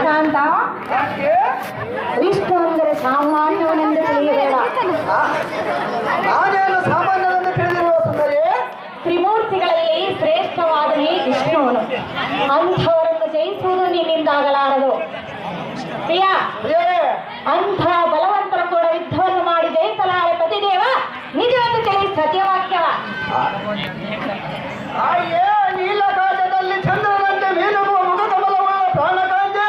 ಶಾಂತ, ವಿಷ್ಣು ಅಂದರೆ ಸಾಮಾನ್ಯವನೆಂದು ತಿಳಿಯಬೇಡ. ನಾನೇನು ಸಾಮಾನ್ಯವೆಂದು ತಿಳಿದಿರುವ ಸುಂದರಿ. ತ್ರಿಮೂರ್ತಿಗಳಲ್ಲಿ ಶ್ರೇಷ್ಠವಾದನೇ ವಿಷ್ಣುವನು. ಅಂಥವರನ್ನು ಜಯಿಸುವುದು ನಿನ್ನಿಂದಾಗಲಾರದು. ಪ್ರಿಯ, ಅಂಥ ಬಲವಂತರ ಕೂಡ ಯುದ್ಧವನ್ನು ಮಾಡಿ ಜಯಿಸಲಾರೆ ಪತಿದೇವ ನಿಜವೆಂದು ತಿಳಿ ಸತ್ಯವಾಕ್ಯವ. ನೀಲಕಾಶದಲ್ಲಿ ಚಂದ್ರನಂತೆ ಮೀನುಗುವ ಮುಖಕಮಲವುಳ್ಳ ಪ್ರಾಣಕಾಂತೆ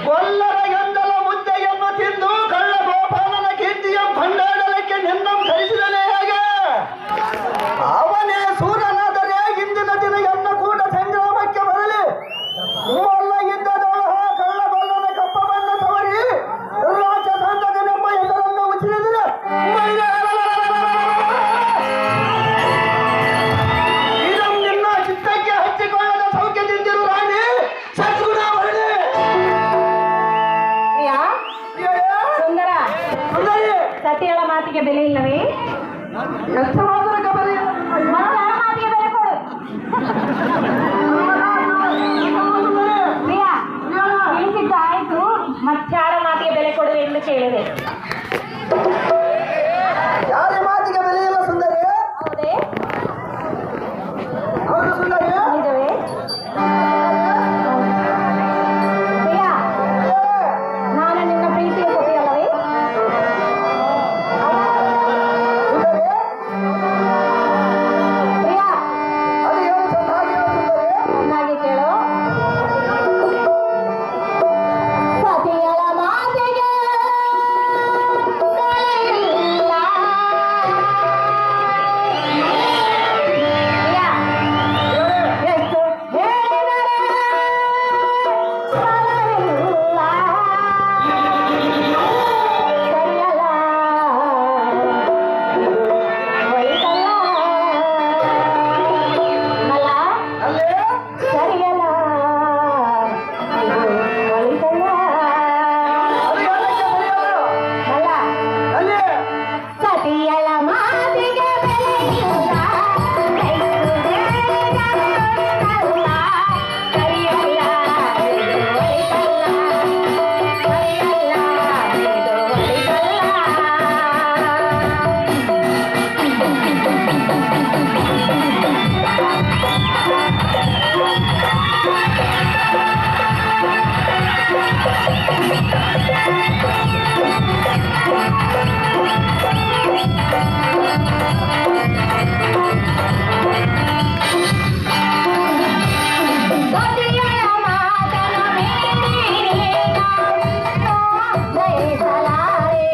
ಕೊಲ್ಲರ ಎಂದಲ ಮುದ್ದೆಯನ್ನು ತಿಂದು ಕಳ್ಳ ಗೋಪಾಲನ ಕೀರ್ತಿಯ ಕೊಂಡಾಡಲಿಕ್ಕೆ ನಿನ್ನಂ ಕಳಿಸಿದನೇ ಹೇಗೆ? ಅವನೇ ಸೂರನಾದರೆ ಇಂದಿನ ದಿನ ಎನ್ನ ಕೂಡ ಸಂಗ್ರಾಮಕ್ಕೆ ಬರಲಿ. ಮೂವಲ್ಲ ಇದ್ದದವಳ ಕಳ್ಳ ಬಲ್ಲನ ಕಪ್ಪ ಬಣ್ಣ ಸವರಿ ರಾಜಸಾಂತಕನೆಂಬ ಹೆಸರನ್ನು ಉಚ್ಚರಿಸಿದೆ. ಇದಂ ನಿನ್ನ ಚಿತ್ತಕ್ಕೆ ಹಚ್ಚಿಕೊಳ್ಳದ ಸೌಖ್ಯದಿಂದಿರು ರಾಣಿ ಸದ್ಗುಣ ಬರಲಿ. ಸುಂದರ, ಸುಂದರಿ, ಸತಿಯಳ ಮಾತಿಗೆ ಬೆಲೆ ಇಲ್ಲವೇ? ಎಷ್ಟವಾದರೂ ಬೆಲೆ ಮನದ ಮಾತಿಗೆ ಬೆಲೆ ಕೊಡು. ಪ್ರಿಯ, ತಿಳಿಸಿದ್ದು ಆಯ್ತು, ಮತ್ತಾರ ಮಾತಿಗೆ ಬೆಲೆ ಕೊಡು ಎಂದು ಕೇಳಿದೆ. ಯಾರ ಮಾತಿಗೆ ಬೆಲೆ ಇಲ್ಲ ಸುಂದರಿ? ಹೌದೇ? ಹೌದು ಸುಂದರಿ. ನಿಜವೇ? ಪ್ರಿಯ, ನಾನು ನಿನ್ನ ಪ್ರೀತಿಯ ಸತಿಯಲ್ಲವೇ? ಸುಂದರಿ, ಪ್ರಿಯ, ಅದು ಏನು ಚೆನ್ನಾಗಿಲ್ಲ ಸುಂದರಿ. ಚೆನ್ನಾಗಿ ಕೇಳು. ಸತಿಯಳ ಮಾತಿಗೆ ಬೆಲೆಯಿಲ್ಲ. ಪ್ರಿಯ, ಎಷ್ಟು ಹೇಳಿದರೆ ಫಲವಿಲ್ಲ. ಸರಿಯಲ್ಲ, ಒಳಿತಲ್ಲ. ಅಲ್ಲ, ಅಲ್ಲಿ ಸರಿಯಲ್ಲ, ಇದು ಒಳಿತಲ್ಲ. ಅದು ಹೇಳಕ್ಕೆ ಬರೆಯಲ್ಲ. ಅಲ್ಲ, ಅಲ್ಲಿ ಸತಿಯಳ ಮಾತಿಗೆ ಬೆಲೆಯಿಲ್ಲ. ಸರಿಯಲ್ಲ, ಇದು ಒಳಿತಲ್ಲ. ಸರಿಯಲ್ಲ, ಇದು ಒಳಿತಲ್ಲ. ಸತಿಯಳ ಮಾತನ ಮೀರಿ ನಾನು ಜಯಿಸಲಾರೆ.